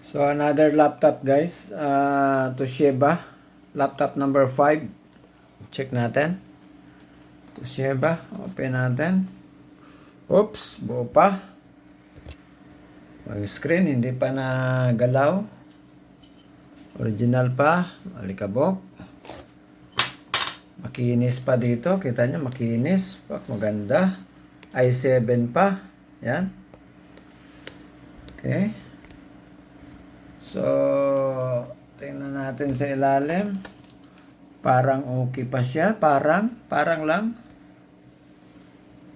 So another laptop guys, Toshiba laptop number 5. Check natin. Toshiba, open natin. Oops, buo pa. Ang screen hindi pa nagalaw. Original pa, alikabok. Makinis pa dito, kita nyo makinis, maganda. i7 pa, yan. Okay. So, tingnan natin sa ilalim. Parang okay pa siya. Parang lang.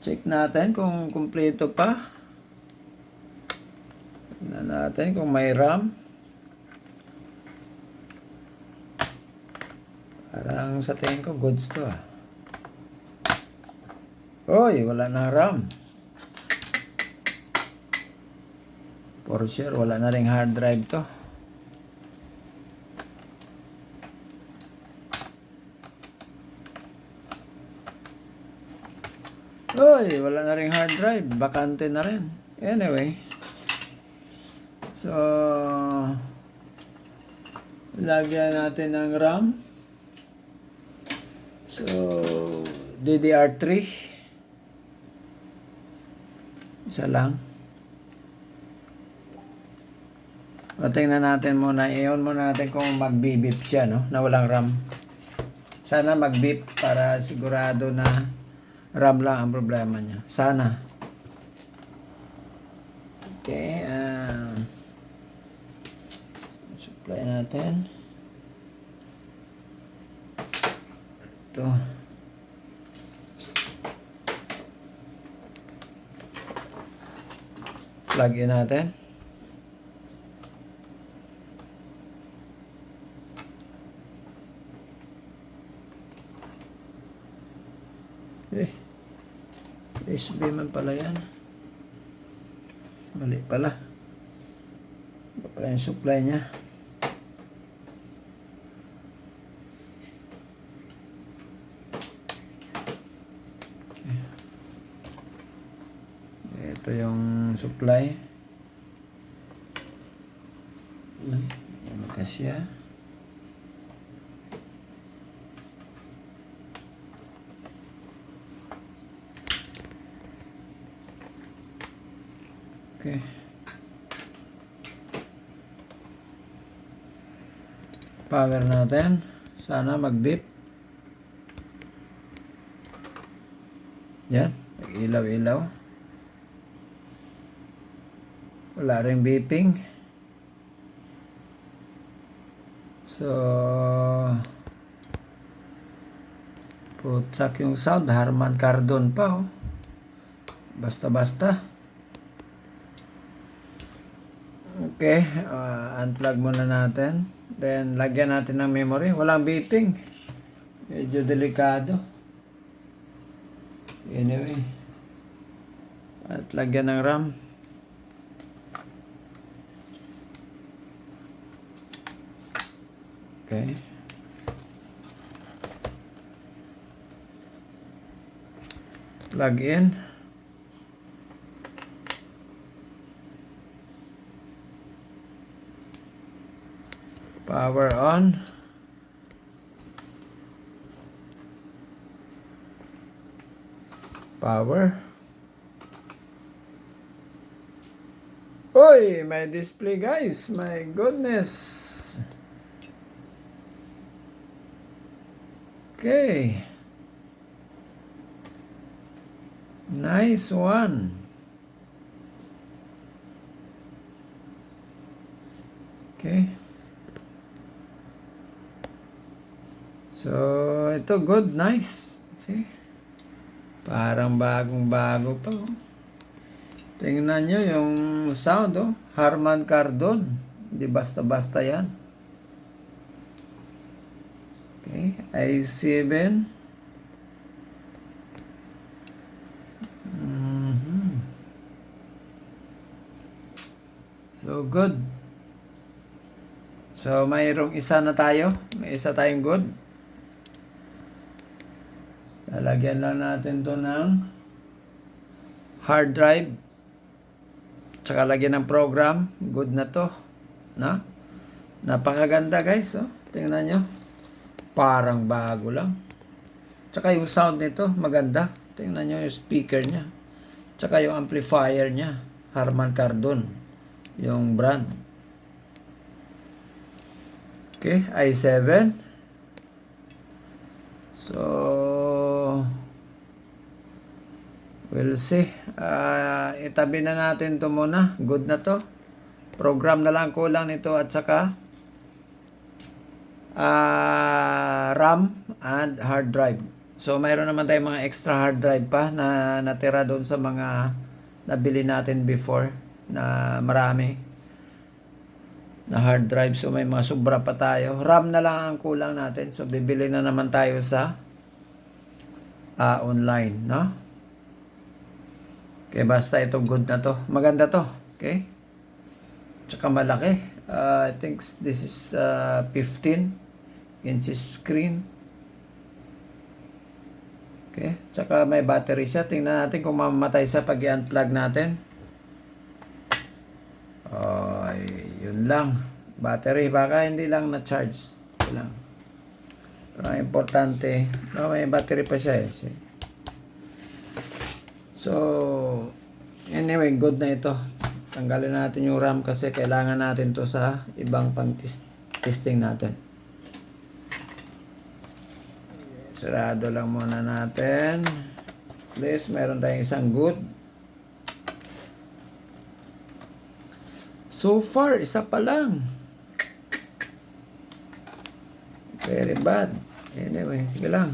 Check natin kung kumpleto pa. Tingnan natin kung may RAM. Parang sa tingin ko goods to ah. Oy, wala na RAM. For sure, wala na ring hard drive to. Oy, wala na ring hard drive. Bakante na rin. Anyway. So, lagyan natin ng RAM. So, DDR3. Isa lang. O, tingnan natin muna. I-on muna natin kung mag-beep siya, no? Na walang RAM. Sana mag-beep para sigurado na RAM lang ang problema niya. Sana. Okay. Supply natin. Ito. Plug in natin. USB man pala yan. Mali pala. Iba pala yung supply niya. Okay. Ito yung supply. Ano kasi siya? Okay. Power natin. Sana mag-beep. Yan. Ilaw-ilaw. Wala rin beeping. So, putsak yung sound. Harman Kardon pa. Oh. Basta-basta. Okay, unplug muna natin. Then, lagyan natin ng memory. Walang beeping. Medyo delikado. Anyway. At lagyan ng RAM. Okay. Plug in. Power on. Power. Oy, may display guys. My goodness. Okay. Nice one. Okay. So, ito good, nice. See? Parang bagong-bago pa. Oh. Tingnan nyo yung sound, oh. Harman Kardon. Hindi basta-basta yan. Okay, i7. So, good. So, mayroong isa na tayo. May isa tayong good. Lalagyan lang natin to ng hard drive. Tsaka lagyan ng program. Good na to. No? Napakaganda guys. Oh. Tingnan nyo. Parang bago lang. Tsaka yung sound nito, maganda. Tingnan nyo yung speaker niya. Tsaka yung amplifier niya. Harman Kardon. Yung brand. Okay, i7. So, we'll see. Itabi na natin to muna. Good na to. Program na lang kulang nito at saka RAM and hard drive. So, mayroon naman tayong mga extra hard drive pa na natira doon sa mga nabili natin before na marami na hard drive. So, may mga sobra pa tayo. RAM na lang ang kulang natin. So, bibili na naman tayo sa online, no? Okay, basta ito good na to. Maganda to. Okay? Tsaka malaki. I think this is 15 inches screen. Okay? Tsaka may battery siya. Tingnan natin kung mamamatay siya pag i-unplug natin. Yun lang. Battery. Baka hindi lang na-charge. Yun lang. Pero ang importante, may battery pa siya eh. So, anyway, good na ito. Tanggalin natin yung RAM kasi kailangan natin to sa ibang pang-testing natin. Sarado lang muna natin. At least, meron tayong isang good. So far, isa pa lang. Very bad. Anyway, sige lang.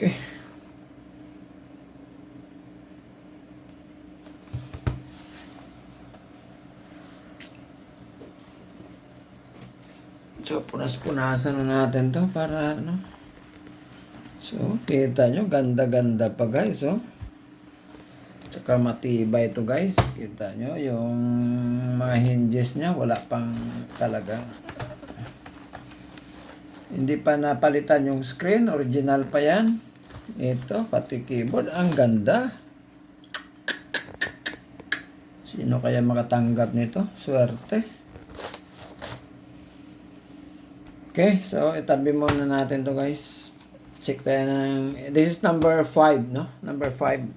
Okay. So, punas-punasan na natin to para ano. So, kita nyo, ganda-ganda pa guys, oh. Tsaka matibay to guys. Kita nyo, yung mga hinges nya, wala pang talaga. Hindi pa napalitan yung screen, original pa yan. Ito, pati keyboard, ang ganda. Sino kaya makatanggap nito? Swerte. Okay, so itabi muna natin to guys. Check tayo ng, this is number 5, no? Number 5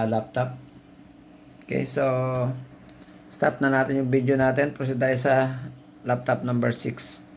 laptop. Okay, so stop na natin yung video natin. Proceed tayo sa laptop number 6.